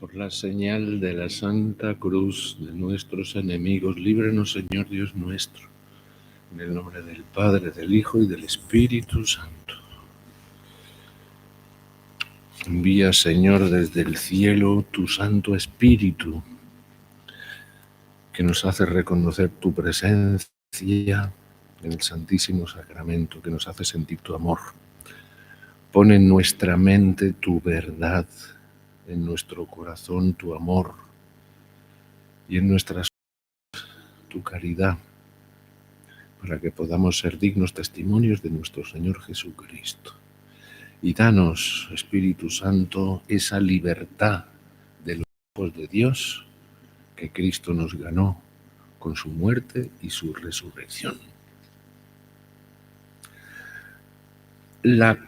Por la señal de la Santa Cruz de nuestros enemigos, líbranos, Señor Dios nuestro, en el nombre del Padre, del Hijo y del Espíritu Santo. Envía, Señor, desde el cielo tu Santo Espíritu, que nos hace reconocer tu presencia en el Santísimo Sacramento, que nos hace sentir tu amor. Pon en nuestra mente tu verdad, en nuestro corazón tu amor y en nuestras tu caridad, para que podamos ser dignos testimonios de nuestro Señor Jesucristo. Y danos, Espíritu Santo, esa libertad de los hijos de Dios que Cristo nos ganó con su muerte y su resurrección.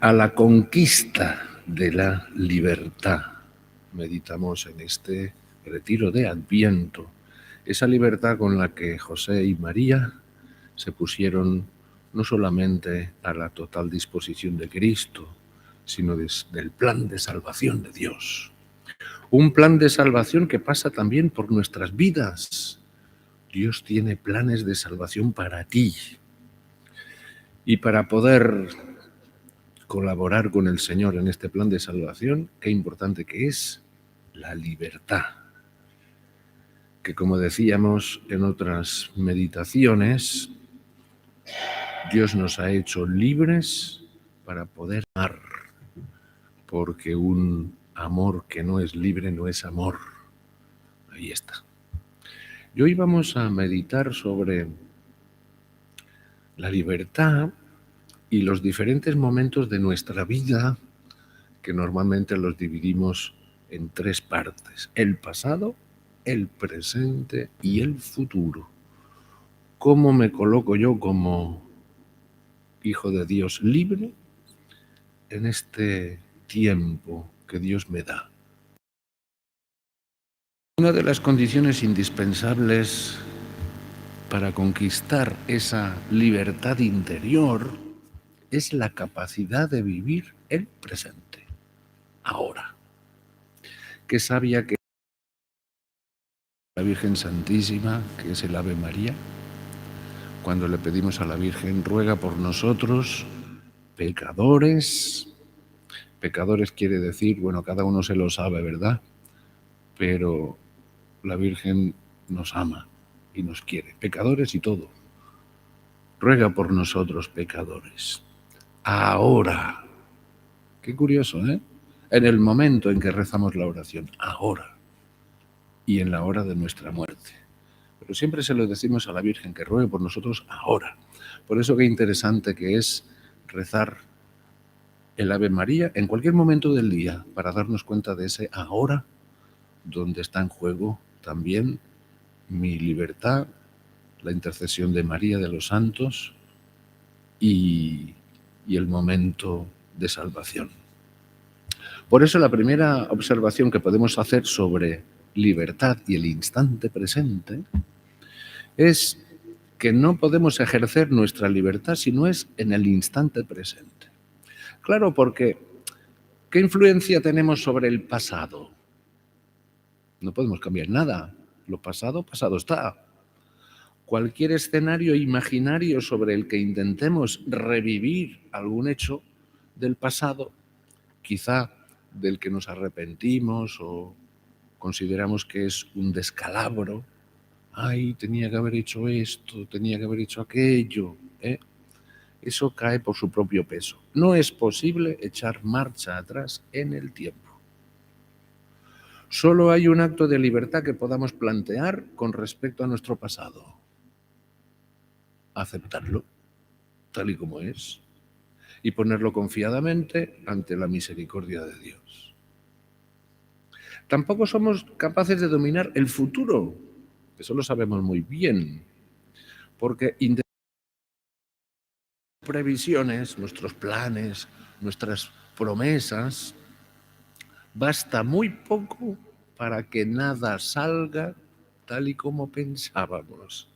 A la conquista de la libertad meditamos en este retiro de Adviento, esa libertad con la que José y María se pusieron no solamente a la total disposición de Cristo, sino del plan de salvación de Dios. Un plan de salvación que pasa también por nuestras vidas. Dios tiene planes de salvación para ti. Y para poder colaborar con el Señor en este plan de salvación, qué importante que es la libertad. Que, como decíamos en otras meditaciones, Dios nos ha hecho libres para poder amar, porque un amor que no es libre no es amor. Ahí está. Y hoy vamos a meditar sobre la libertad y los diferentes momentos de nuestra vida, que normalmente los dividimos en tres partes: el pasado, el presente y el futuro. ¿Cómo me coloco yo como hijo de Dios libre en este tiempo que Dios me da? Una de las condiciones indispensables para conquistar esa libertad interior es la capacidad de vivir el presente, ahora. Qué sabia que la Virgen Santísima, que es el Ave María, cuando le pedimos a la Virgen: ruega por nosotros, pecadores. Pecadores quiere decir, bueno, cada uno se lo sabe, ¿verdad? Pero la Virgen nos ama y nos quiere, pecadores y todo. Ruega por nosotros, pecadores. Ahora. Qué curioso, ¿eh? En el momento en que rezamos la oración, ahora. Y en la hora de nuestra muerte. Pero siempre se lo decimos a la Virgen, que ruegue por nosotros ahora. Por eso qué interesante que es rezar el Ave María en cualquier momento del día, para darnos cuenta de ese ahora, donde está en juego también mi libertad, la intercesión de María, de los santos y el momento de salvación. Por eso la primera observación que podemos hacer sobre libertad y el instante presente es que no podemos ejercer nuestra libertad si no es en el instante presente. Claro, porque ¿qué influencia tenemos sobre el pasado? No podemos cambiar nada. Lo pasado, pasado está. Cualquier escenario imaginario sobre el que intentemos revivir algún hecho del pasado, quizá del que nos arrepentimos o consideramos que es un descalabro. Ay, tenía que haber hecho esto, tenía que haber hecho aquello. Eso cae por su propio peso. No es posible echar marcha atrás en el tiempo. Solo hay un acto de libertad que podamos plantear con respecto a nuestro pasado: aceptarlo tal y como es y ponerlo confiadamente ante la misericordia de Dios. Tampoco somos capaces de dominar el futuro, eso lo sabemos muy bien, porque previsiones, nuestros planes, nuestras promesas, basta muy poco para que nada salga tal y como pensábamos.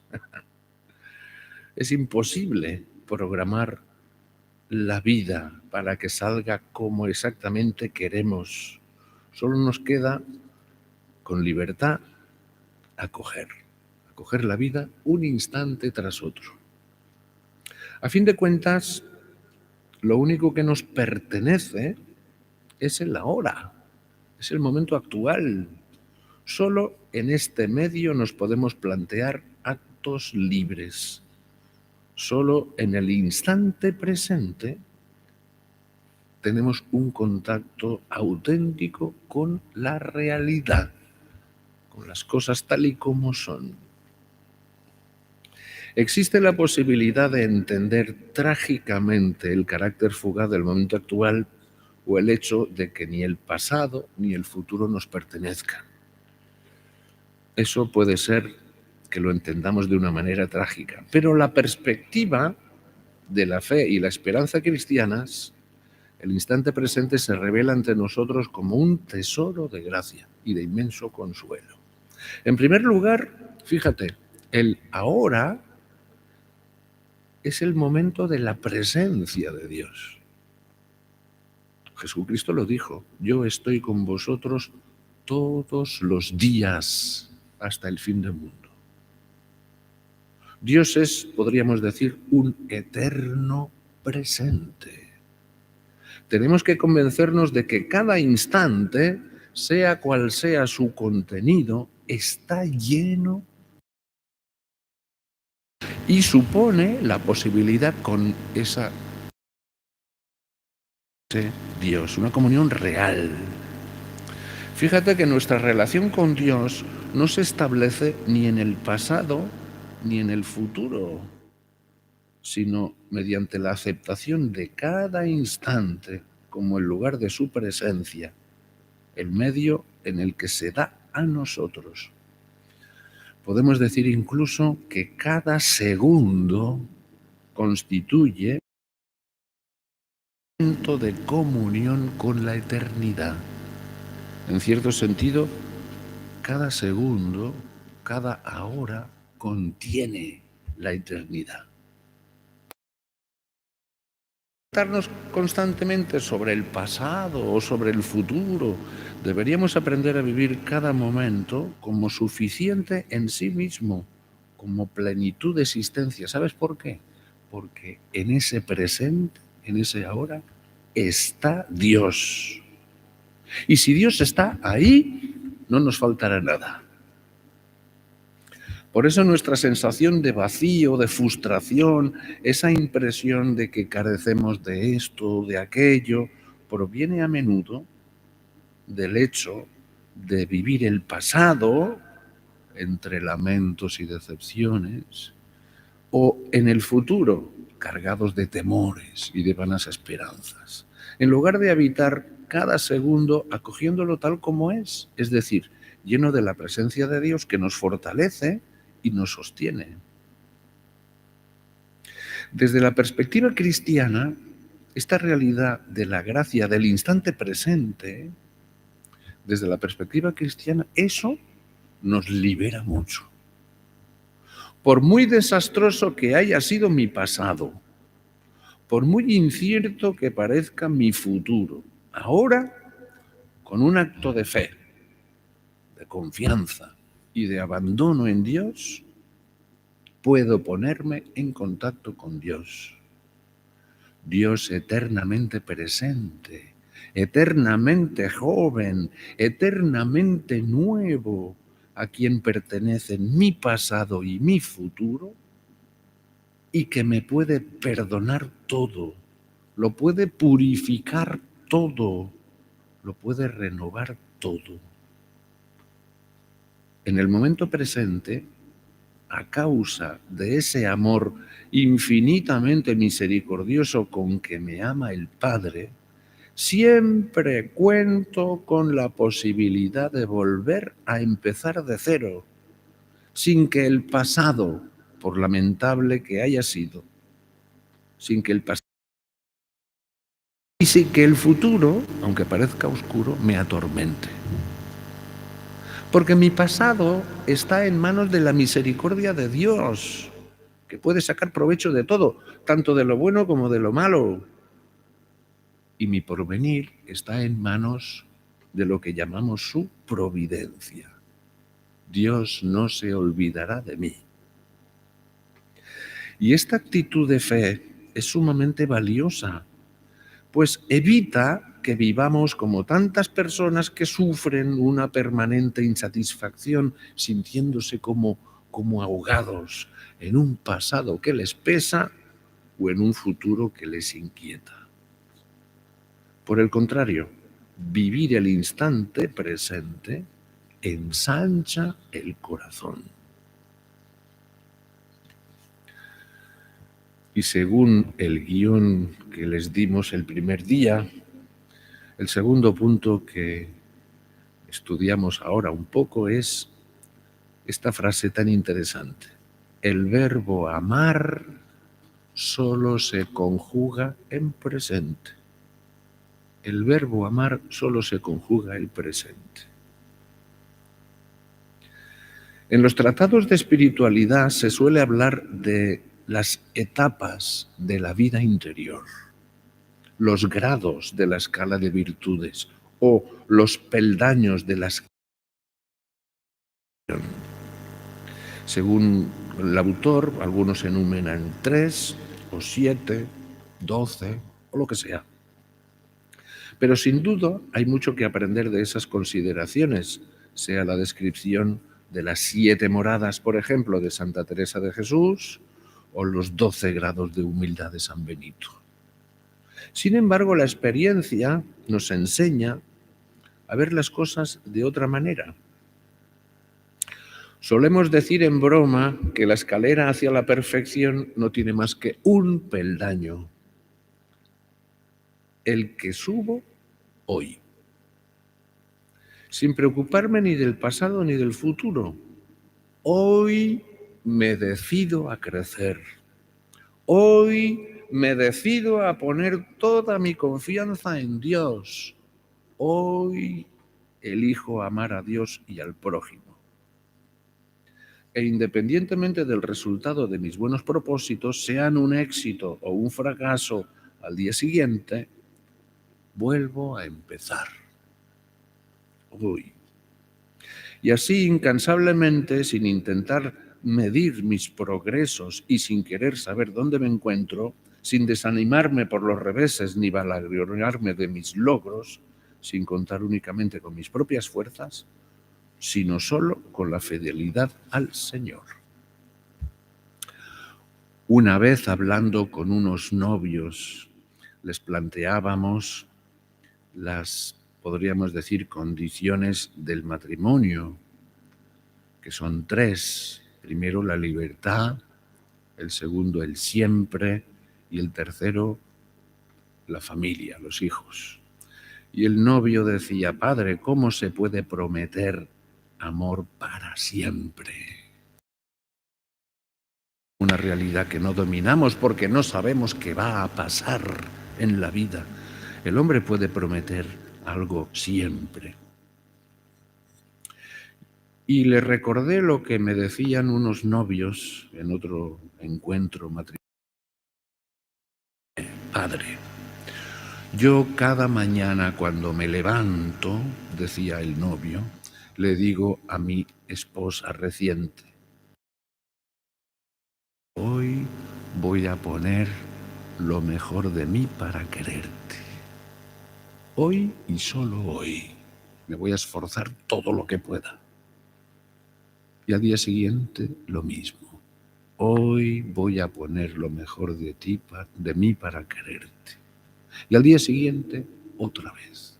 Es imposible programar la vida para que salga como exactamente queremos. Solo nos queda con libertad, acoger la vida un instante tras otro. A fin de cuentas, lo único que nos pertenece es el ahora, es el momento actual. Solo en este medio nos podemos plantear actos libres. Solo en el instante presente tenemos un contacto auténtico con la realidad, con las cosas tal y como son. Existe la posibilidad de entender trágicamente el carácter fugaz del momento actual o el hecho de que ni el pasado ni el futuro nos pertenezcan. Eso puede ser que lo entendamos de una manera trágica, pero la perspectiva de la fe y la esperanza cristianas, el instante presente se revela ante nosotros como un tesoro de gracia y de inmenso consuelo. En primer lugar, fíjate, el ahora es el momento de la presencia de Dios. Jesucristo lo dijo: yo estoy con vosotros todos los días hasta el fin del mundo. Dios es, podríamos decir, un eterno presente. Tenemos que convencernos de que cada instante, sea cual sea su contenido, está lleno y supone la posibilidad con esa Dios, una comunión real. Fíjate que nuestra relación con Dios no se establece ni en el pasado ni en el futuro, sino mediante la aceptación de cada instante como el lugar de su presencia, el medio en el que se da a nosotros. Podemos decir incluso que cada segundo constituye un momento de comunión con la eternidad. En cierto sentido, cada segundo, cada hora contiene la eternidad. Preguntarnos constantemente sobre el pasado o sobre el futuro. Deberíamos aprender a vivir cada momento como suficiente en sí mismo, como plenitud de existencia. ¿Sabes por qué? Porque en ese presente, en ese ahora, está Dios. Y si Dios está ahí, no nos faltará nada. Por eso nuestra sensación de vacío, de frustración, esa impresión de que carecemos de esto, de aquello, proviene a menudo del hecho de vivir el pasado entre lamentos y decepciones, o en el futuro cargados de temores y de vanas esperanzas, en lugar de habitar cada segundo acogiéndolo tal como es decir, lleno de la presencia de Dios que nos fortalece y nos sostiene. Desde la perspectiva cristiana, esta realidad de la gracia del instante presente, desde la perspectiva cristiana, eso nos libera mucho. Por muy desastroso que haya sido mi pasado, por muy incierto que parezca mi futuro, ahora, con un acto de fe, de confianza y de abandono en Dios, puedo ponerme en contacto con Dios. Dios eternamente presente, eternamente joven, eternamente nuevo, a quien pertenecen mi pasado y mi futuro, y que me puede perdonar todo, lo puede purificar todo, lo puede renovar todo. En el momento presente, a causa de ese amor infinitamente misericordioso con que me ama el Padre, siempre cuento con la posibilidad de volver a empezar de cero, sin que el pasado, por lamentable que haya sido, sin que el pasado y sin que el futuro, aunque parezca oscuro, me atormente. Porque mi pasado está en manos de la misericordia de Dios, que puede sacar provecho de todo, tanto de lo bueno como de lo malo. Y mi porvenir está en manos de lo que llamamos su providencia. Dios no se olvidará de mí. Y esta actitud de fe es sumamente valiosa, pues evita que vivamos como tantas personas que sufren una permanente insatisfacción, sintiéndose como ahogados en un pasado que les pesa o en un futuro que les inquieta. Por el contrario, vivir el instante presente ensancha el corazón. Y según el guión que les dimos el primer día, el segundo punto que estudiamos ahora un poco es esta frase tan interesante. El verbo amar solo se conjuga en presente. El verbo amar solo se conjuga en presente. En los tratados de espiritualidad se suele hablar de las etapas de la vida interior, los grados de la escala de virtudes o los peldaños de la escala. Según el autor, algunos enumeran 3 o 7, 12 o lo que sea. Pero sin duda hay mucho que aprender de esas consideraciones, sea la descripción de las 7 moradas, por ejemplo, de Santa Teresa de Jesús o los 12 grados de humildad de San Benito. Sin embargo, la experiencia nos enseña a ver las cosas de otra manera. Solemos decir en broma que la escalera hacia la perfección no tiene más que un peldaño, el que subo hoy, sin preocuparme ni del pasado ni del futuro. Hoy me decido a crecer. Hoy me decido a poner toda mi confianza en Dios. Hoy elijo amar a Dios y al prójimo. E independientemente del resultado de mis buenos propósitos, sean un éxito o un fracaso al día siguiente, vuelvo a empezar. Hoy. Y así incansablemente, sin intentar medir mis progresos y sin querer saber dónde me encuentro, sin desanimarme por los reveses ni vanagloriarme de mis logros, sin contar únicamente con mis propias fuerzas, sino solo con la fidelidad al Señor. Una vez hablando con unos novios, les planteábamos las, podríamos decir, condiciones del matrimonio, que son 3. Primero, la libertad, el segundo, el siempre, y el tercero, la familia, los hijos. Y el novio decía: padre, ¿cómo se puede prometer amor para siempre? Una realidad que no dominamos porque no sabemos qué va a pasar en la vida. El hombre puede prometer algo siempre. Y le recordé lo que me decían unos novios en otro encuentro matrimonial. Padre, yo cada mañana cuando me levanto, decía el novio, le digo a mi esposa reciente: hoy voy a poner lo mejor de mí para quererte. Hoy y solo hoy me voy a esforzar todo lo que pueda. Y al día siguiente lo mismo. Hoy voy a poner lo mejor de mí para quererte. Y al día siguiente, otra vez.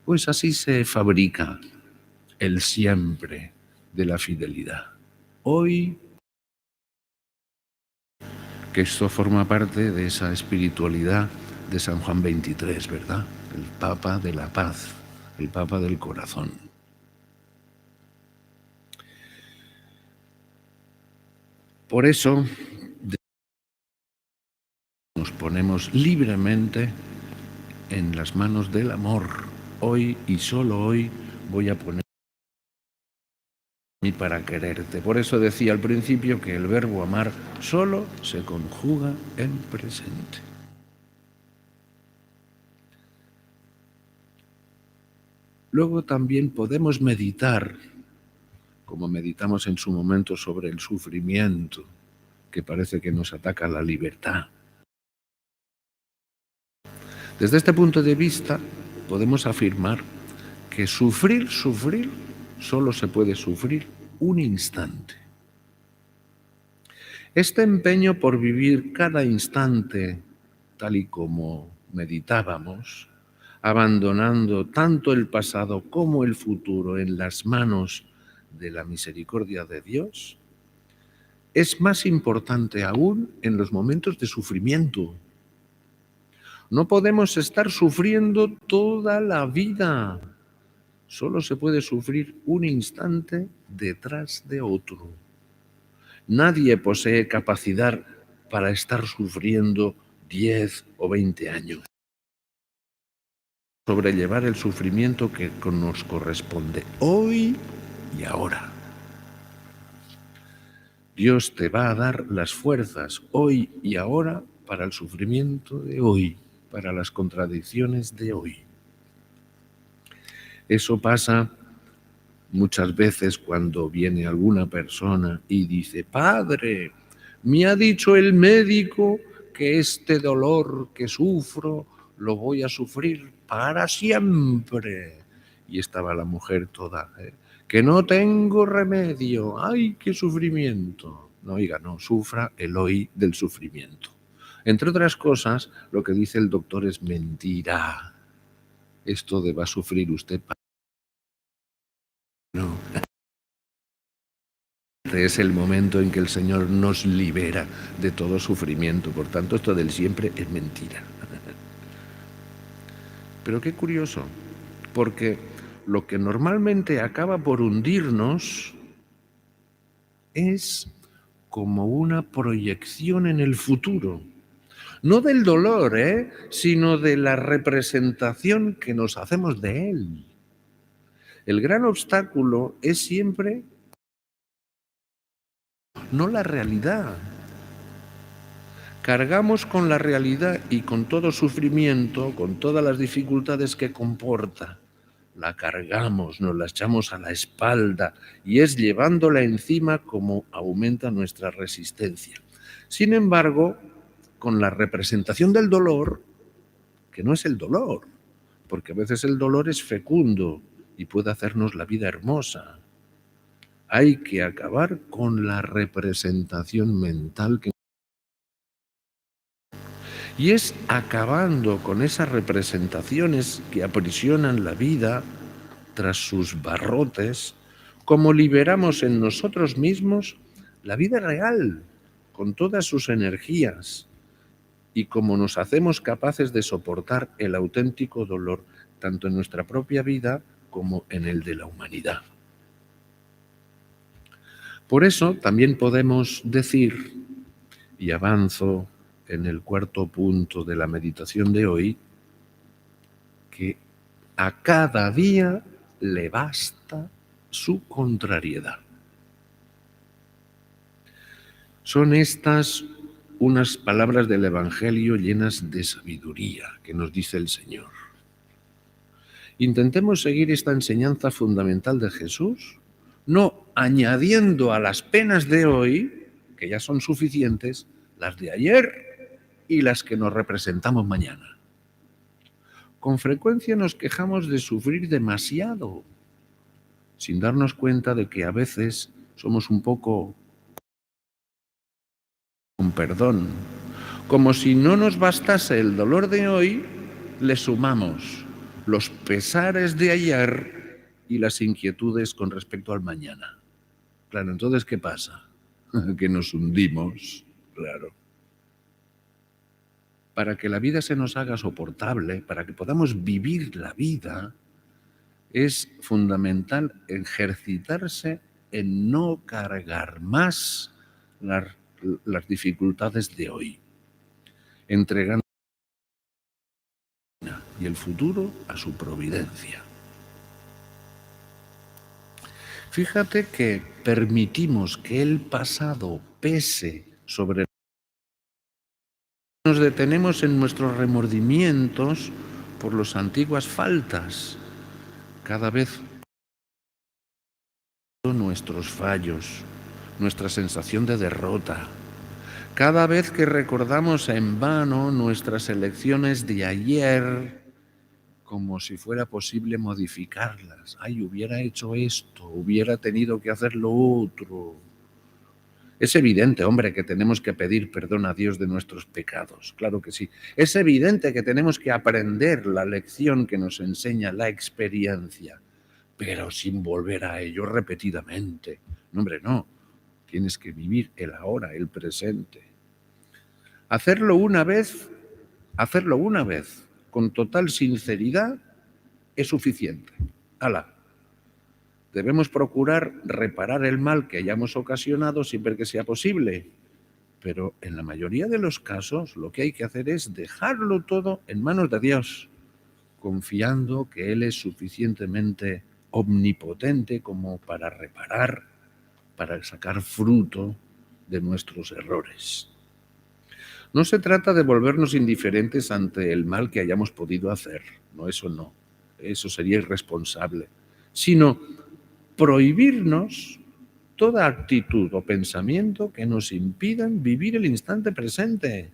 Pues así se fabrica el siempre de la fidelidad. Hoy, que esto forma parte de esa espiritualidad de San Juan XXIII, ¿verdad? El Papa de la paz, el Papa del corazón. Por eso nos ponemos libremente en las manos del amor. Hoy y solo hoy voy a poner mí para quererte. Por eso decía al principio que el verbo amar solo se conjuga en presente. Luego también podemos meditar como meditamos en su momento sobre el sufrimiento, que parece que nos ataca la libertad. Desde este punto de vista, podemos afirmar que sufrir, solo se puede sufrir un instante. Este empeño por vivir cada instante tal y como meditábamos, abandonando tanto el pasado como el futuro en las manos de la misericordia de Dios, es más importante aún en los momentos de sufrimiento. No podemos estar sufriendo toda la vida. Solo se puede sufrir un instante detrás de otro. Nadie posee capacidad para estar sufriendo 10 o 20 años. Sobrellevar el sufrimiento que nos corresponde hoy y ahora. Dios te va a dar las fuerzas hoy y ahora para el sufrimiento de hoy, para las contradicciones de hoy. Eso pasa muchas veces cuando viene alguna persona y dice: Padre, me ha dicho el médico que este dolor que sufro lo voy a sufrir para siempre. Y estaba la mujer toda, que no tengo remedio, ¡ay, qué sufrimiento! No, oiga, no, sufra el hoy del sufrimiento. Entre otras cosas, lo que dice el doctor es mentira. Esto de va a sufrir usted para... No. Es el momento en que el Señor nos libera de todo sufrimiento. Por tanto, esto del siempre es mentira. Pero qué curioso, porque lo que normalmente acaba por hundirnos es como una proyección en el futuro. No del dolor, sino de la representación que nos hacemos de él. El gran obstáculo es siempre no la realidad. Cargamos con la realidad y con todo sufrimiento, con todas las dificultades que comporta. La cargamos, nos la echamos a la espalda y es llevándola encima como aumenta nuestra resistencia. Sin embargo, con la representación del dolor, que no es el dolor, porque a veces el dolor es fecundo y puede hacernos la vida hermosa. Hay que acabar con la representación mental que... Y es acabando con esas representaciones que aprisionan la vida tras sus barrotes, como liberamos en nosotros mismos la vida real, con todas sus energías, y como nos hacemos capaces de soportar el auténtico dolor, tanto en nuestra propia vida como en el de la humanidad. Por eso también podemos decir, y avanzo en el cuarto punto de la meditación de hoy, que a cada día le basta su contrariedad. Son estas unas palabras del Evangelio llenas de sabiduría que nos dice el Señor. Intentemos seguir esta enseñanza fundamental de Jesús, no añadiendo a las penas de hoy, que ya son suficientes, las de ayer y las que nos representamos mañana. Con frecuencia nos quejamos de sufrir demasiado, sin darnos cuenta de que a veces somos un poco, con perdón, como si no nos bastase el dolor de hoy, le sumamos los pesares de ayer y las inquietudes con respecto al mañana. Claro, entonces, ¿qué pasa? Que nos hundimos, claro. Para que la vida se nos haga soportable, para que podamos vivir la vida, es fundamental ejercitarse en no cargar más las dificultades de hoy, entregando y el futuro a su providencia. Fíjate que permitimos que el pasado pese sobre nosotros. Nos detenemos en nuestros remordimientos por las antiguas faltas. Cada vez nuestros fallos, nuestra sensación de derrota. Cada vez que recordamos en vano nuestras elecciones de ayer, como si fuera posible modificarlas. Ay, hubiera hecho esto, hubiera tenido que hacer lo otro. Es evidente, hombre, que tenemos que pedir perdón a Dios de nuestros pecados, claro que sí. Es evidente que tenemos que aprender la lección que nos enseña la experiencia, pero sin volver a ello repetidamente. No, hombre, no. Tienes que vivir el ahora, el presente. Hacerlo una vez, con total sinceridad, es suficiente. ¡Hala! Debemos procurar reparar el mal que hayamos ocasionado siempre que sea posible, pero en la mayoría de los casos lo que hay que hacer es dejarlo todo en manos de Dios, confiando que Él es suficientemente omnipotente como para reparar, para sacar fruto de nuestros errores. No se trata de volvernos indiferentes ante el mal que hayamos podido hacer, no, eso sería irresponsable, sino prohibirnos toda actitud o pensamiento que nos impidan vivir el instante presente,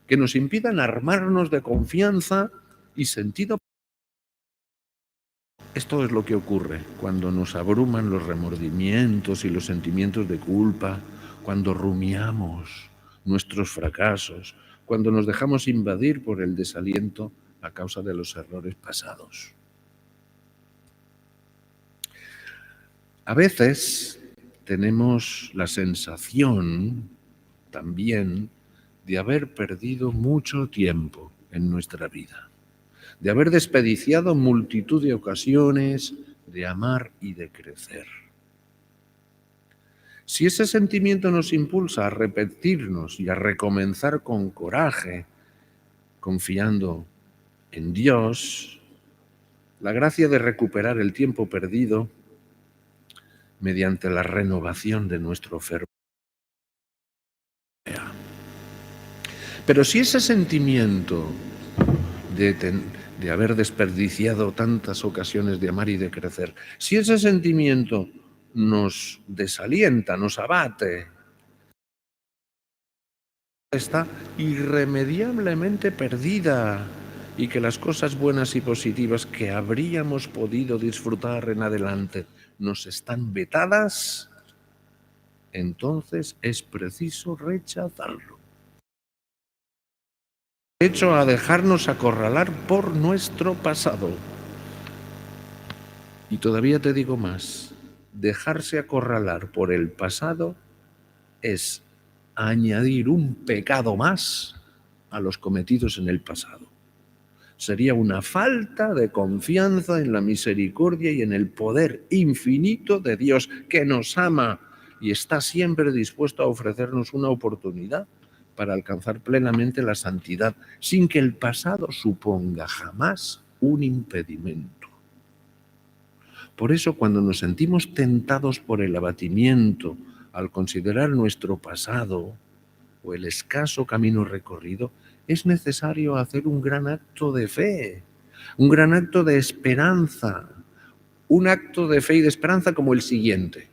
que nos impidan armarnos de confianza y sentido. Esto es lo que ocurre cuando nos abruman los remordimientos y los sentimientos de culpa, cuando rumiamos nuestros fracasos, cuando nos dejamos invadir por el desaliento a causa de los errores pasados. A veces tenemos la sensación también de haber perdido mucho tiempo en nuestra vida, de haber desperdiciado multitud de ocasiones de amar y de crecer. Si ese sentimiento nos impulsa a repetirnos y a recomenzar con coraje, confiando en Dios, la gracia de recuperar el tiempo perdido mediante la renovación de nuestro fervor. Pero si ese sentimiento de haber desperdiciado tantas ocasiones de amar y de crecer, si ese sentimiento nos desalienta, nos abate, está irremediablemente perdida y que las cosas buenas y positivas que habríamos podido disfrutar en adelante nos están vetadas, entonces es preciso rechazarlo. Hecho a dejarnos acorralar por nuestro pasado. Y todavía te digo más, dejarse acorralar por el pasado es añadir un pecado más a los cometidos en el pasado. Sería una falta de confianza en la misericordia y en el poder infinito de Dios, que nos ama y está siempre dispuesto a ofrecernos una oportunidad para alcanzar plenamente la santidad, sin que el pasado suponga jamás un impedimento. Por eso, cuando nos sentimos tentados por el abatimiento al considerar nuestro pasado o el escaso camino recorrido, es necesario hacer un gran acto de fe, un gran acto de esperanza, un acto de fe y de esperanza como el siguiente.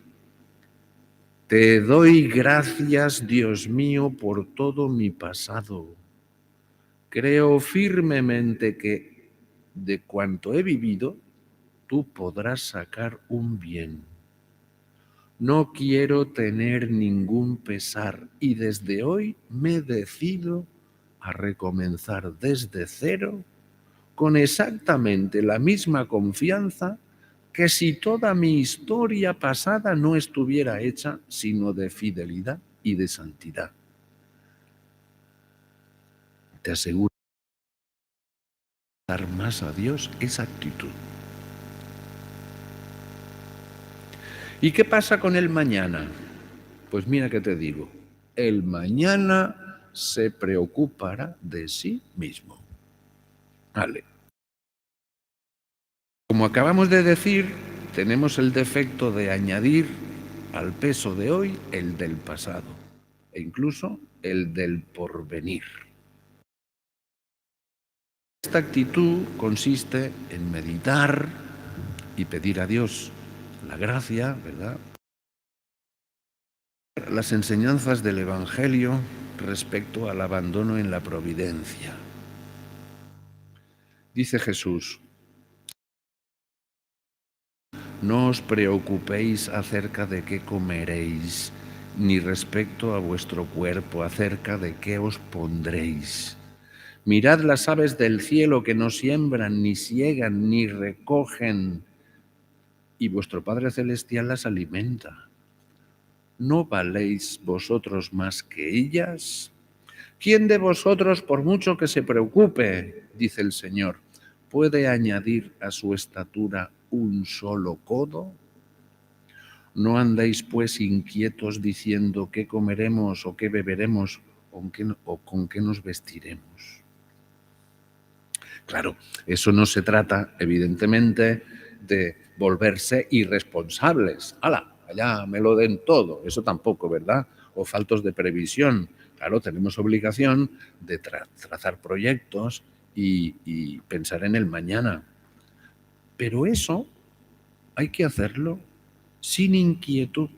Te doy gracias, Dios mío, por todo mi pasado. Creo firmemente que de cuanto he vivido, tú podrás sacar un bien. No quiero tener ningún pesar y desde hoy me decido a recomenzar desde cero con exactamente la misma confianza que si toda mi historia pasada no estuviera hecha sino de fidelidad y de santidad. Te aseguro dar más a Dios esa actitud. ¿Y qué pasa con el mañana? Pues mira que te digo, el mañana se preocupará de sí mismo. Vale. Como acabamos de decir, tenemos el defecto de añadir al peso de hoy el del pasado e incluso el del porvenir. Esta actitud consiste en meditar y pedir a Dios la gracia, ¿verdad? Las enseñanzas del Evangelio respecto al abandono en la providencia. Dice Jesús: no os preocupéis acerca de qué comeréis, ni respecto a vuestro cuerpo, acerca de qué os pondréis. Mirad las aves del cielo que no siembran, ni siegan, ni recogen, y vuestro Padre Celestial las alimenta. ¿No valéis vosotros más que ellas? ¿Quién de vosotros, por mucho que se preocupe, dice el Señor, puede añadir a su estatura un solo codo? No andéis pues inquietos diciendo qué comeremos o qué beberemos o con qué nos vestiremos. Claro, eso no se trata, evidentemente, de volverse irresponsables. ¡Hala! Allá me lo den todo. Eso tampoco, ¿verdad? O faltos de previsión. Claro, tenemos obligación de trazar proyectos y pensar en el mañana. Pero eso hay que hacerlo sin inquietud,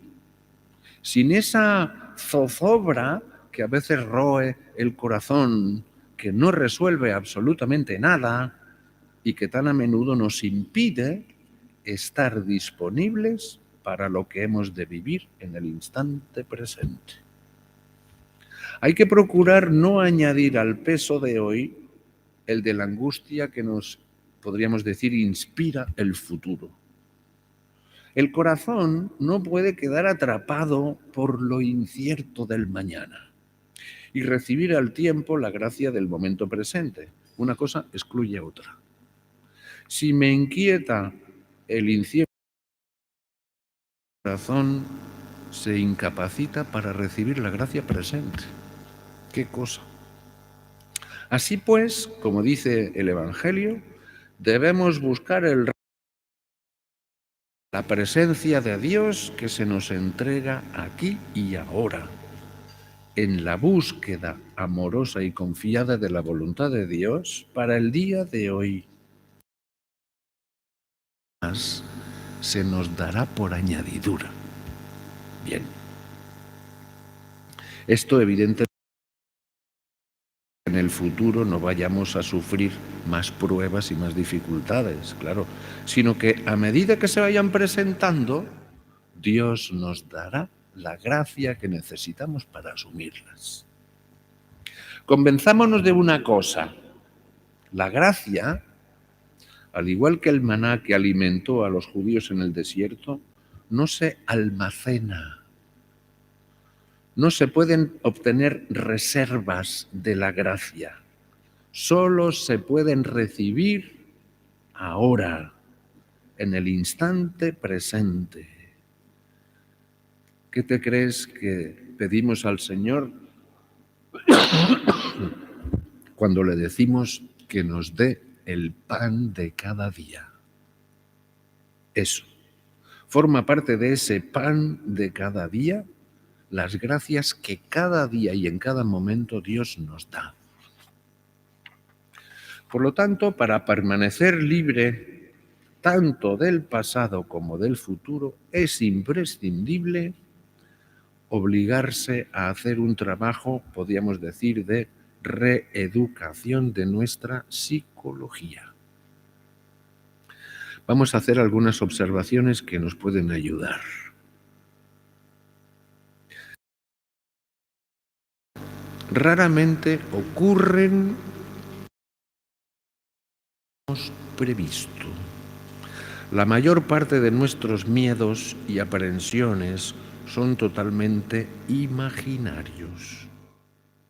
sin esa zozobra que a veces roe el corazón, que no resuelve absolutamente nada y que tan a menudo nos impide estar disponibles para lo que hemos de vivir en el instante presente. Hay que procurar no añadir al peso de hoy el de la angustia que nos, podríamos decir, inspira el futuro. El corazón no puede quedar atrapado por lo incierto del mañana y recibir al tiempo la gracia del momento presente. Una cosa excluye a otra. Si me inquieta el incierto, el corazón se incapacita para recibir la gracia presente. ¿Qué cosa? Así pues, como dice el Evangelio, debemos buscar la presencia de Dios que se nos entrega aquí y ahora, en la búsqueda amorosa y confiada de la voluntad de Dios para el día de hoy. Se nos dará por añadidura. Bien. Esto evidentemente en el futuro no vayamos a sufrir más pruebas y más dificultades, claro, sino que a medida que se vayan presentando, Dios nos dará la gracia que necesitamos para asumirlas. Convenzámonos de una cosa: la gracia, al igual que el maná que alimentó a los judíos en el desierto, no se almacena. No se pueden obtener reservas de la gracia. Solo se pueden recibir ahora, en el instante presente. ¿Qué te crees que pedimos al Señor cuando le decimos que nos dé el pan de cada día? Eso. Forma parte de ese pan de cada día las gracias que cada día y en cada momento Dios nos da. Por lo tanto, para permanecer libre tanto del pasado como del futuro, es imprescindible obligarse a hacer un trabajo, podríamos decir, de reeducación de nuestra psicología. Vamos a hacer algunas observaciones que nos pueden ayudar. Raramente ocurren previsto. La mayor parte de nuestros miedos y aprensiones son totalmente imaginarios.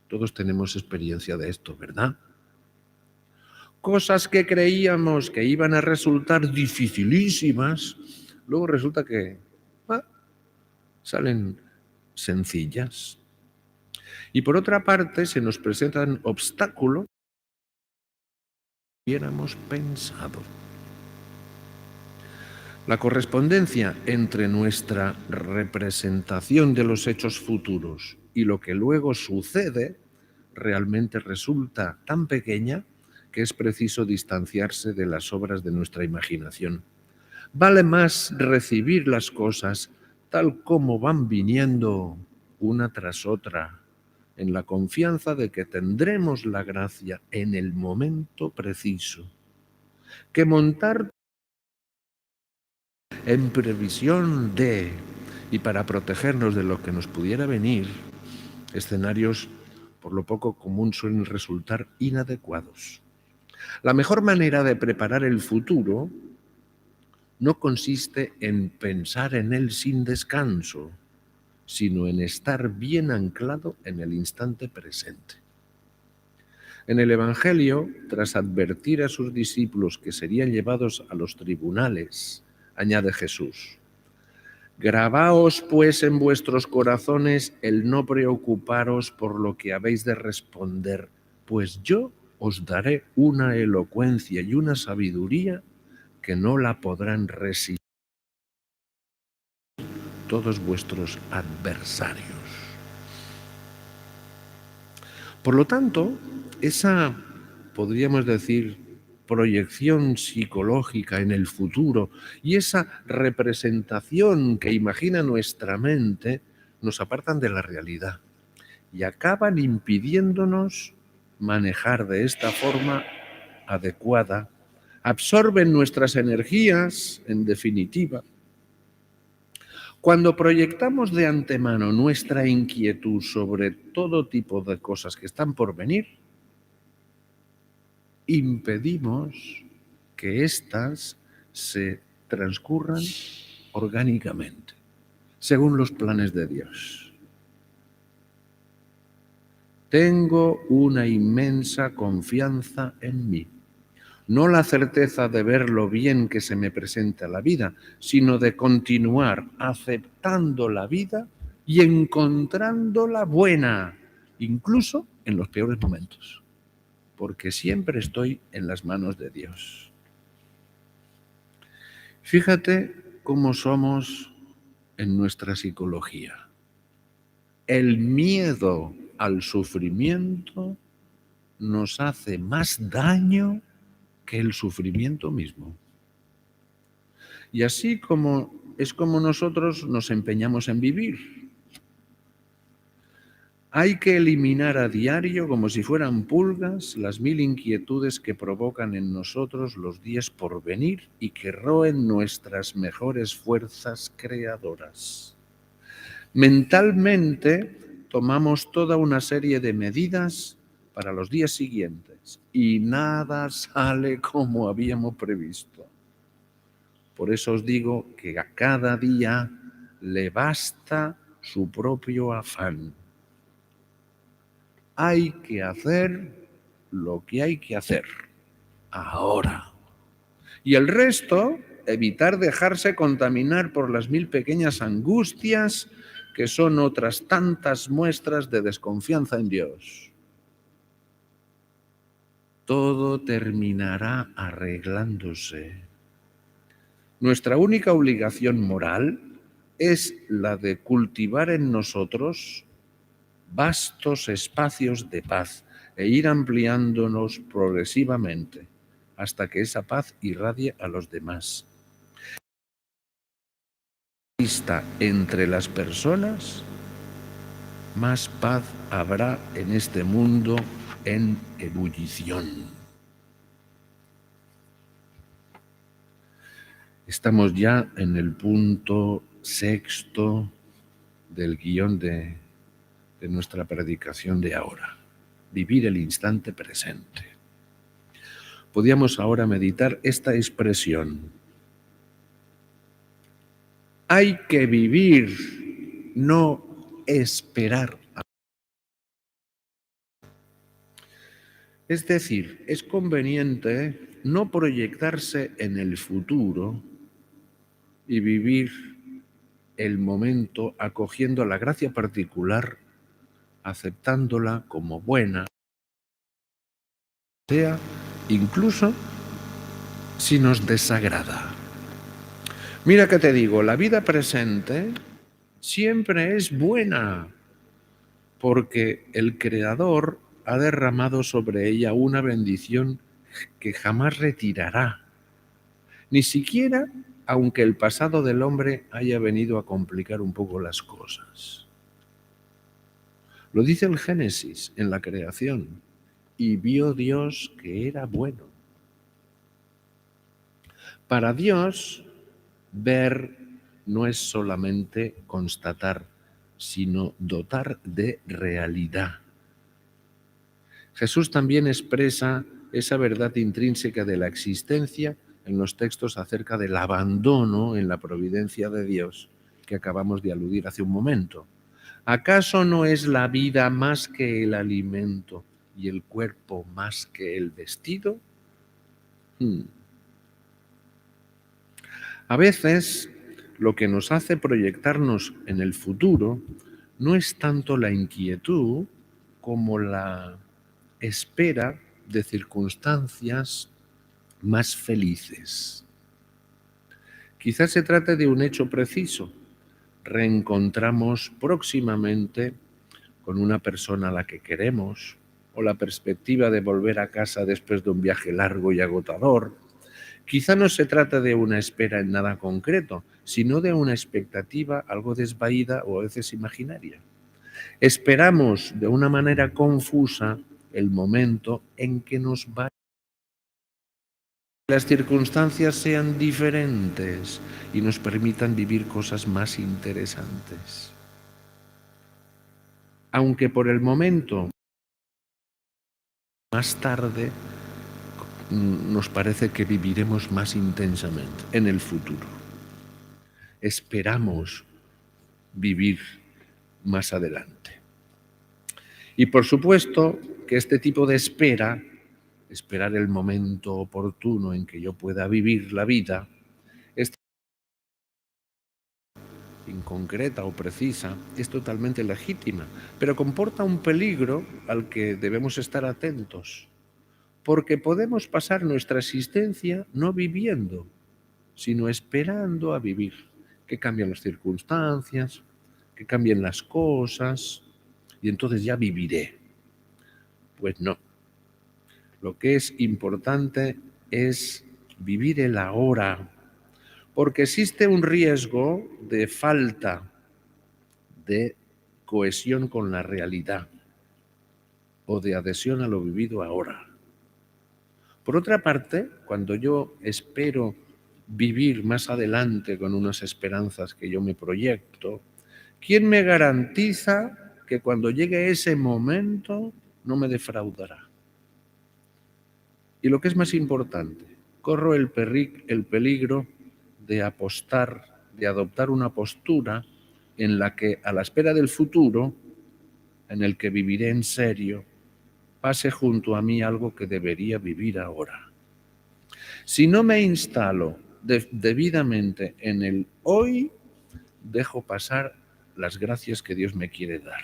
Todos tenemos experiencia de esto, ¿verdad? Cosas que creíamos que iban a resultar dificilísimas, luego resulta que salen sencillas. Y por otra parte, se nos presentan obstáculos que hubiéramos pensado. La correspondencia entre nuestra representación de los hechos futuros y lo que luego sucede realmente resulta tan pequeña que es preciso distanciarse de las obras de nuestra imaginación. Vale más recibir las cosas tal como van viniendo una tras otra, en la confianza de que tendremos la gracia en el momento preciso, que montar en previsión de, y para protegernos de lo que nos pudiera venir, escenarios por lo poco común suelen resultar inadecuados. La mejor manera de preparar el futuro no consiste en pensar en él sin descanso, sino en estar bien anclado en el instante presente. En el Evangelio, tras advertir a sus discípulos que serían llevados a los tribunales, añade Jesús: grabaos pues en vuestros corazones el no preocuparos por lo que habéis de responder, pues yo os daré una elocuencia y una sabiduría que no la podrán resistir todos vuestros adversarios. Por lo tanto, esa, podríamos decir, proyección psicológica en el futuro y esa representación que imagina nuestra mente nos apartan de la realidad y acaban impidiéndonos manejar de esta forma adecuada, absorben nuestras energías, en definitiva. Cuando proyectamos de antemano nuestra inquietud sobre todo tipo de cosas que están por venir, impedimos que éstas se transcurran orgánicamente, según los planes de Dios. Tengo una inmensa confianza en mí. No la certeza de ver lo bien que se me presenta la vida, sino de continuar aceptando la vida y encontrándola buena, incluso en los peores momentos, porque siempre estoy en las manos de Dios. Fíjate cómo somos en nuestra psicología. El miedo al sufrimiento nos hace más daño que el sufrimiento mismo. Y así es como nosotros nos empeñamos en vivir. Hay que eliminar a diario, como si fueran pulgas, las 1000 inquietudes que provocan en nosotros los días por venir y que roen nuestras mejores fuerzas creadoras. Mentalmente tomamos toda una serie de medidas para los días siguientes y nada sale como habíamos previsto. Por eso os digo que a cada día le basta su propio afán. Hay que hacer lo que hay que hacer ahora. Y el resto, evitar dejarse contaminar por las 1000 pequeñas angustias que son otras tantas muestras de desconfianza en Dios. Todo terminará arreglándose. Nuestra única obligación moral es la de cultivar en nosotros vastos espacios de paz e ir ampliándonos progresivamente hasta que esa paz irradie a los demás. Entre las personas, más paz habrá en este mundo en ebullición. Estamos ya en el punto 6 del guión de nuestra predicación de ahora. Vivir el instante presente. Podríamos ahora meditar esta expresión. Hay que vivir, no esperar. Es decir, es conveniente no proyectarse en el futuro y vivir el momento acogiendo la gracia particular, aceptándola como buena, sea incluso si nos desagrada. Mira que te digo, la vida presente siempre es buena, porque el Creador ha derramado sobre ella una bendición que jamás retirará, ni siquiera aunque el pasado del hombre haya venido a complicar un poco las cosas. Lo dice el Génesis en la creación, y vio Dios que era bueno. Para Dios, ver no es solamente constatar, sino dotar de realidad. Jesús también expresa esa verdad intrínseca de la existencia en los textos acerca del abandono en la providencia de Dios que acabamos de aludir hace un momento. ¿Acaso no es la vida más que el alimento y el cuerpo más que el vestido? A veces, lo que nos hace proyectarnos en el futuro no es tanto la inquietud como la espera de circunstancias más felices. Quizás se trate de un hecho preciso. Reencontramos próximamente con una persona a la que queremos, o la perspectiva de volver a casa después de un viaje largo y agotador. Quizá no se trata de una espera en nada concreto, sino de una expectativa algo desvaída o a veces imaginaria. Esperamos de una manera confusa el momento en que las circunstancias sean diferentes y nos permitan vivir cosas más interesantes. Aunque por el momento, más tarde, nos parece que viviremos más intensamente en el futuro. Esperamos vivir más adelante. Y por supuesto que este tipo de espera, esperar el momento oportuno en que yo pueda vivir la vida, inconcreta o precisa, es totalmente legítima, pero comporta un peligro al que debemos estar atentos, porque podemos pasar nuestra existencia no viviendo, sino esperando a vivir, que cambien las circunstancias, que cambien las cosas, y entonces ya viviré. Pues no. Lo que es importante es vivir el ahora, porque existe un riesgo de falta de cohesión con la realidad o de adhesión a lo vivido ahora. Por otra parte, cuando yo espero vivir más adelante con unas esperanzas que yo me proyecto, ¿quién me garantiza que cuando llegue ese momento no me defraudará? Y lo que es más importante, corro el peligro de apostar, de adoptar una postura en la que, a la espera del futuro, en el que viviré en serio, pase junto a mí algo que debería vivir ahora. Si no me instalo debidamente en el hoy, dejo pasar las gracias que Dios me quiere dar.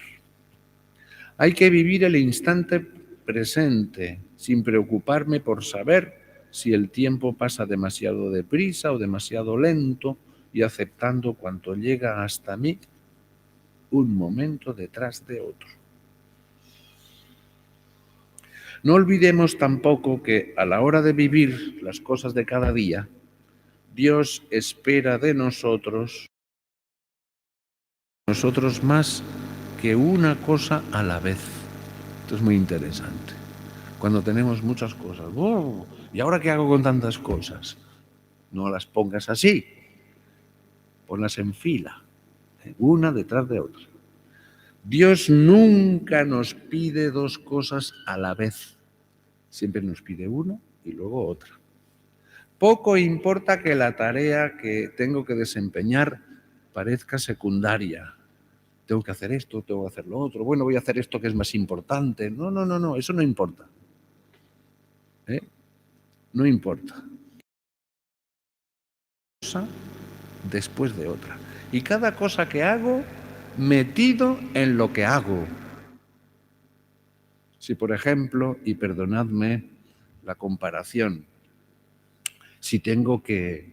Hay que vivir el instante presente, sin preocuparme por saber si el tiempo pasa demasiado deprisa o demasiado lento, y aceptando cuanto llega hasta mí, un momento detrás de otro. No olvidemos tampoco que a la hora de vivir las cosas de cada día, Dios espera de nosotros más que una cosa a la vez. Esto es muy interesante. Cuando tenemos muchas cosas, ¡oh! ¿Y ahora qué hago con tantas cosas? No las pongas así, ponlas en fila, una detrás de otra. Dios nunca nos pide dos cosas a la vez, siempre nos pide una y luego otra. Poco importa que la tarea que tengo que desempeñar parezca secundaria. Tengo que hacer esto, tengo que hacer lo otro. Bueno, voy a hacer esto que es más importante. No, eso no importa. No importa. Cosa después de otra. Y cada cosa que hago, metido en lo que hago. Si, por ejemplo, y perdonadme la comparación, si tengo que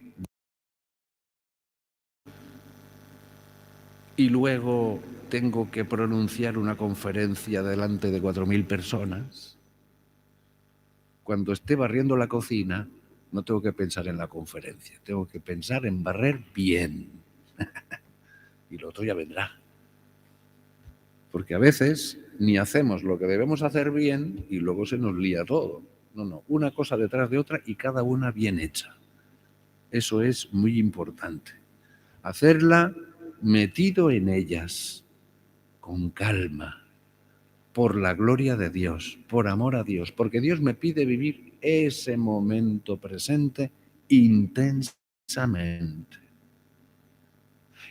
y luego tengo que pronunciar una conferencia delante de 4.000 personas, cuando esté barriendo la cocina, No tengo que pensar en la conferencia, tengo que pensar en barrer bien. Y lo otro ya vendrá. Porque a veces ni hacemos lo que debemos hacer bien y luego se nos lía todo. No, una cosa detrás de otra y cada una bien hecha. Eso es muy importante. Hacerla metido en ellas, con calma, por la gloria de Dios, por amor a Dios, porque Dios me pide vivir ese momento presente intensamente.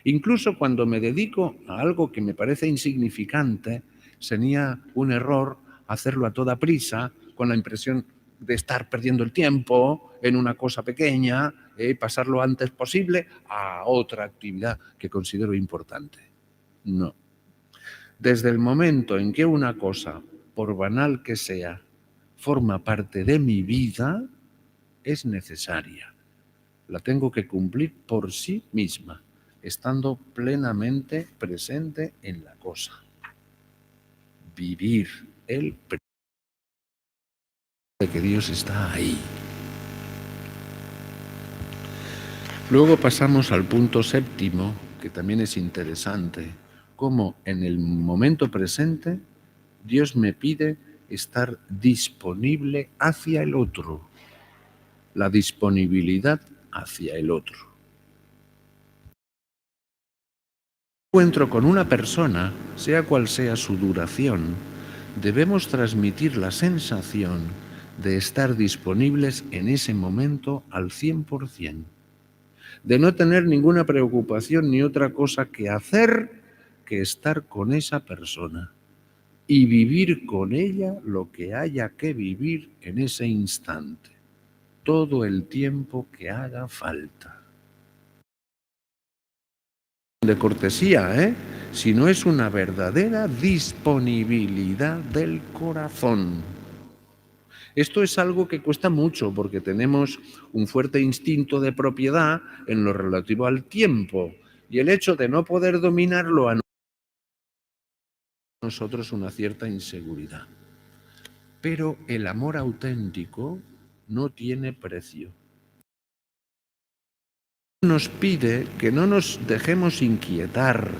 Incluso cuando me dedico a algo que me parece insignificante, sería un error hacerlo a toda prisa, con la impresión de estar perdiendo el tiempo en una cosa pequeña, pasar lo antes posible a otra actividad que considero importante. No. Desde el momento en que una cosa, por banal que sea, forma parte de mi vida, es necesaria. La tengo que cumplir por sí misma, estando plenamente presente en la cosa. Vivir el presente de que Dios está ahí. Luego pasamos al punto séptimo, que también es interesante, cómo en el momento presente Dios me pide estar disponible hacia el otro. La disponibilidad hacia el otro. Encuentro con una persona, sea cual sea su duración, debemos transmitir la sensación de estar disponibles en ese momento al 100%, de no tener ninguna preocupación ni otra cosa que hacer que estar con esa persona y vivir con ella lo que haya que vivir en ese instante, todo el tiempo que haga falta. De cortesía, sino es una verdadera disponibilidad del corazón. Esto es algo que cuesta mucho porque tenemos un fuerte instinto de propiedad en lo relativo al tiempo y el hecho de no poder dominarlo a nosotros una cierta inseguridad. Pero el amor auténtico no tiene precio. Nos pide que no nos dejemos inquietar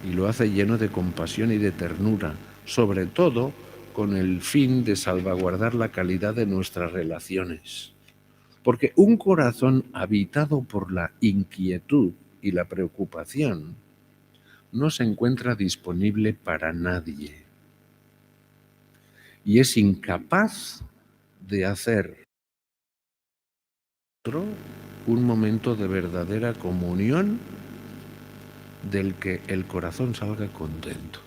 y lo hace lleno de compasión y de ternura, sobre todo con el fin de salvaguardar la calidad de nuestras relaciones. Porque un corazón habitado por la inquietud y la preocupación no se encuentra disponible para nadie y es incapaz de hacer un momento de verdadera comunión del que el corazón salga contento.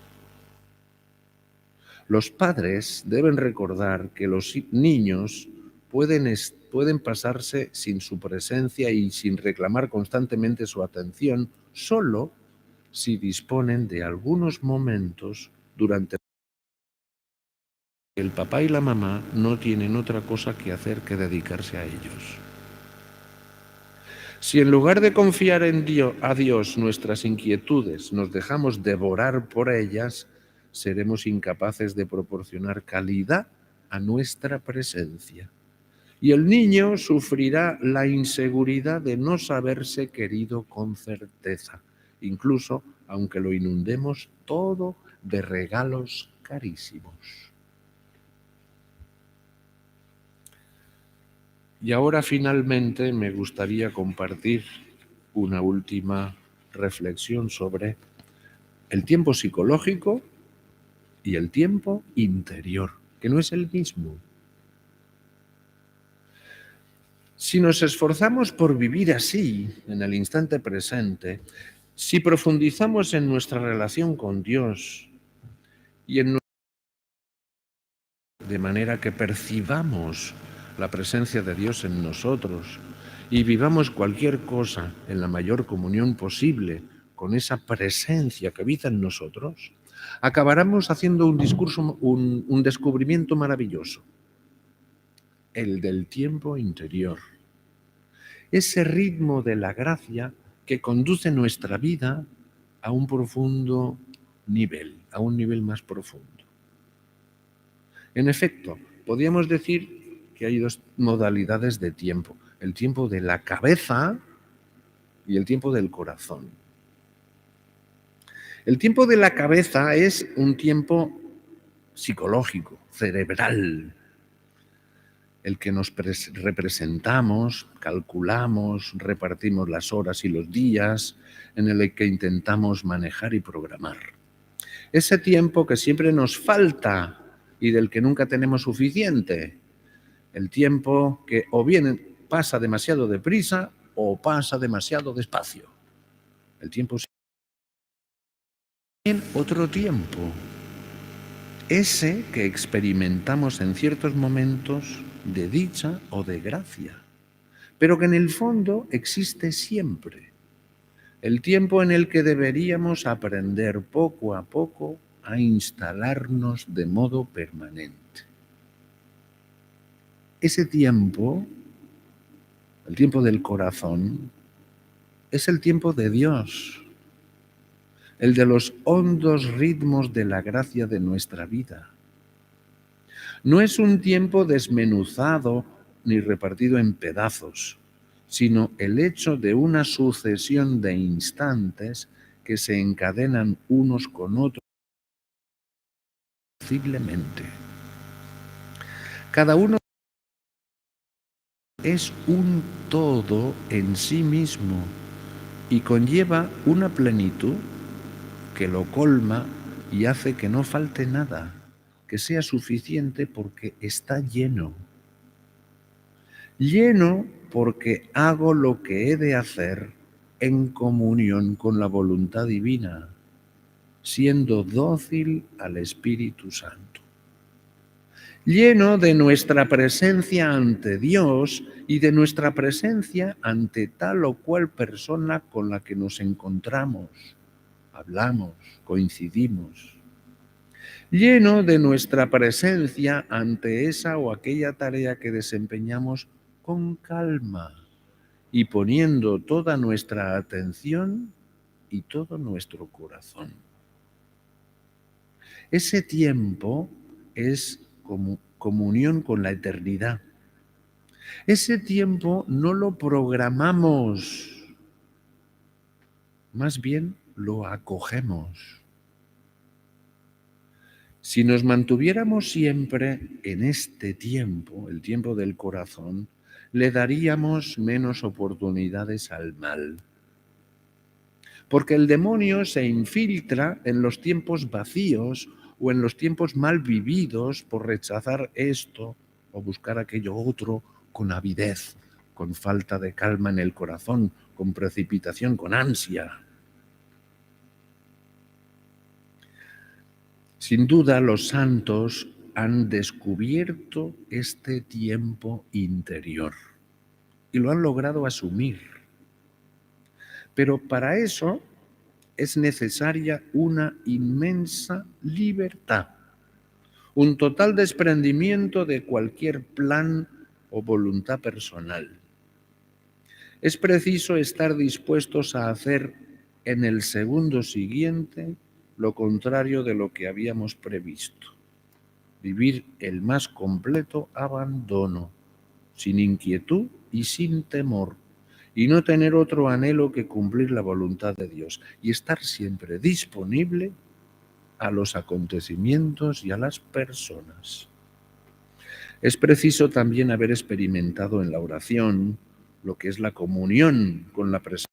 Los padres deben recordar que los niños pueden pasarse sin su presencia y sin reclamar constantemente su atención solo si disponen de algunos momentos durante que el papá y la mamá no tienen otra cosa que hacer que dedicarse a ellos. Si en lugar de confiar en a Dios nuestras inquietudes nos dejamos devorar por ellas, seremos incapaces de proporcionar calidad a nuestra presencia. Y el niño sufrirá la inseguridad de no saberse querido con certeza, incluso aunque lo inundemos todo de regalos carísimos. Y ahora finalmente me gustaría compartir una última reflexión sobre el tiempo psicológico y el tiempo interior, que no es el mismo. Si nos esforzamos por vivir así, en el instante presente, si profundizamos en nuestra relación con Dios y de manera que percibamos la presencia de Dios en nosotros y vivamos cualquier cosa en la mayor comunión posible con esa presencia que habita en nosotros, acabaremos haciendo un descubrimiento maravilloso, el del tiempo interior. Ese ritmo de la gracia que conduce nuestra vida a un profundo nivel, a un nivel más profundo. En efecto, podríamos decir que hay dos modalidades de tiempo: el tiempo de la cabeza y el tiempo del corazón. El tiempo de la cabeza es un tiempo psicológico, cerebral, el que nos representamos, calculamos, repartimos las horas y los días, en el que intentamos manejar y programar. Ese tiempo que siempre nos falta y del que nunca tenemos suficiente. El tiempo que o bien pasa demasiado deprisa o pasa demasiado despacio. El tiempo en otro tiempo, ese que experimentamos en ciertos momentos de dicha o de gracia, pero que en el fondo existe siempre. El tiempo en el que deberíamos aprender poco a poco a instalarnos de modo permanente. Ese tiempo, el tiempo del corazón, es el tiempo de Dios, el de los hondos ritmos de la gracia de nuestra vida. No es un tiempo desmenuzado ni repartido en pedazos, sino el hecho de una sucesión de instantes que se encadenan unos con otros posiblemente. Cada uno es un todo en sí mismo y conlleva una plenitud que lo colma y hace que no falte nada, que sea suficiente porque está lleno. Lleno porque hago lo que he de hacer en comunión con la voluntad divina, siendo dócil al Espíritu Santo. Lleno de nuestra presencia ante Dios y de nuestra presencia ante tal o cual persona con la que nos encontramos, hablamos, coincidimos. Lleno de nuestra presencia ante esa o aquella tarea que desempeñamos con calma y poniendo toda nuestra atención y todo nuestro corazón. Ese tiempo es como comunión con la eternidad. Ese tiempo no lo programamos, más bien lo acogemos. Si nos mantuviéramos siempre en este tiempo, el tiempo del corazón, le daríamos menos oportunidades al mal. Porque el demonio se infiltra en los tiempos vacíos o en los tiempos mal vividos por rechazar esto o buscar aquello otro con avidez, con falta de calma en el corazón, con precipitación, con ansia. Sin duda, los santos han descubierto este tiempo interior y lo han logrado asumir. Pero para eso es necesaria una inmensa libertad, un total desprendimiento de cualquier plan o voluntad personal. Es preciso estar dispuestos a hacer en el segundo siguiente lo contrario de lo que habíamos previsto. Vivir el más completo abandono, sin inquietud y sin temor, y no tener otro anhelo que cumplir la voluntad de Dios, y estar siempre disponible a los acontecimientos y a las personas. Es preciso también haber experimentado en la oración lo que es la comunión con la presencia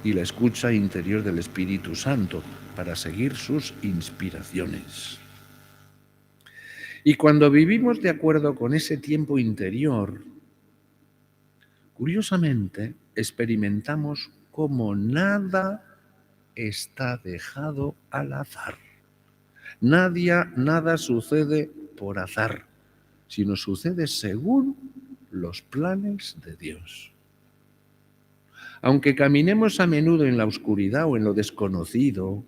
y la escucha interior del Espíritu Santo para seguir sus inspiraciones. Y cuando vivimos de acuerdo con ese tiempo interior, curiosamente experimentamos cómo nada está dejado al azar. Nada sucede por azar, sino sucede según los planes de Dios. Aunque caminemos a menudo en la oscuridad o en lo desconocido,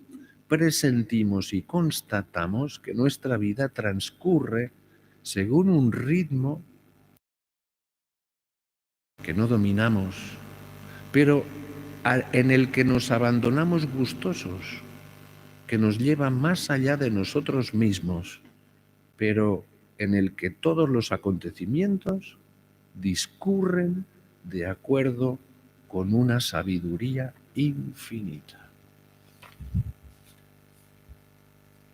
presentimos y constatamos que nuestra vida transcurre según un ritmo que no dominamos, pero en el que nos abandonamos gustosos, que nos lleva más allá de nosotros mismos, pero en el que todos los acontecimientos discurren de acuerdo con una sabiduría infinita.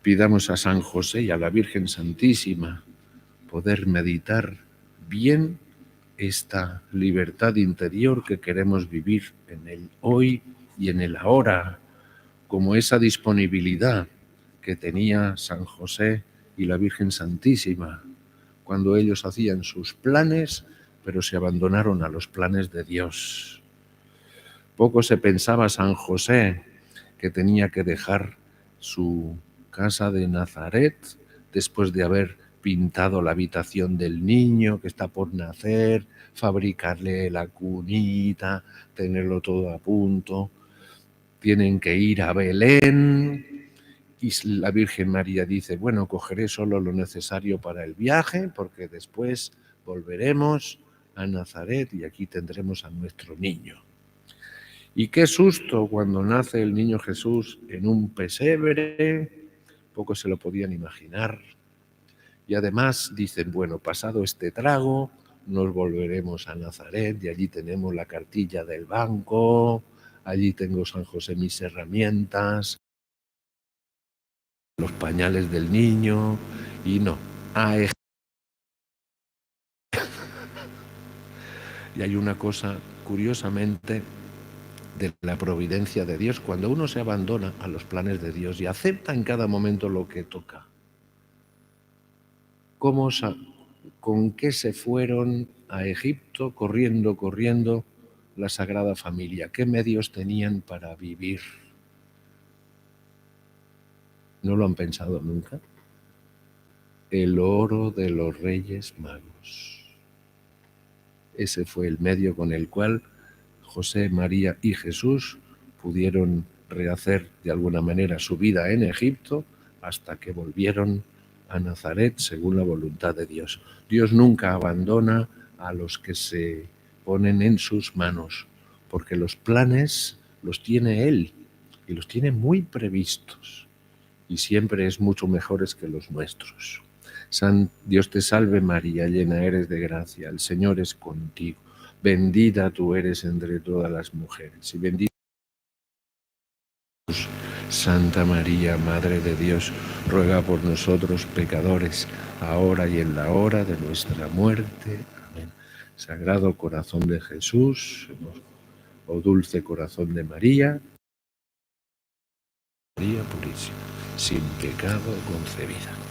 Pidamos a San José y a la Virgen Santísima poder meditar bien esta libertad interior que queremos vivir en el hoy y en el ahora, como esa disponibilidad que tenía San José y la Virgen Santísima cuando ellos hacían sus planes, pero se abandonaron a los planes de Dios. Poco se pensaba San José que tenía que dejar su casa de Nazaret después de haber pintado la habitación del niño que está por nacer, fabricarle la cunita, tenerlo todo a punto. Tienen que ir a Belén y la Virgen María dice, bueno, cogeré solo lo necesario para el viaje porque después volveremos a Nazaret y aquí tendremos a nuestro niño. Y qué susto cuando nace el niño Jesús en un pesebre, poco se lo podían imaginar. Y además dicen, bueno, pasado este trago, nos volveremos a Nazaret y allí tenemos la cartilla del banco, allí tengo San José mis herramientas, los pañales del niño, y no, a Egipto. Y hay una cosa, curiosamente, de la providencia de Dios, cuando uno se abandona a los planes de Dios y acepta en cada momento lo que toca. ¿Con qué se fueron a Egipto corriendo la Sagrada Familia? ¿Qué medios tenían para vivir? ¿No lo han pensado nunca? El oro de los Reyes Magos. Ese fue el medio con el cual José, María y Jesús pudieron rehacer de alguna manera su vida en Egipto hasta que volvieron a Nazaret según la voluntad de Dios. Dios nunca abandona a los que se ponen en sus manos, porque los planes los tiene Él y los tiene muy previstos y siempre es mucho mejores que los nuestros. Dios te salve María, llena eres de gracia, el Señor es contigo. Bendita tú eres entre todas las mujeres y bendita Santa María, Madre de Dios, ruega por nosotros pecadores, ahora y en la hora de nuestra muerte. Amén. Sagrado corazón de Jesús, oh dulce corazón de María, María purísima, sin pecado concebida.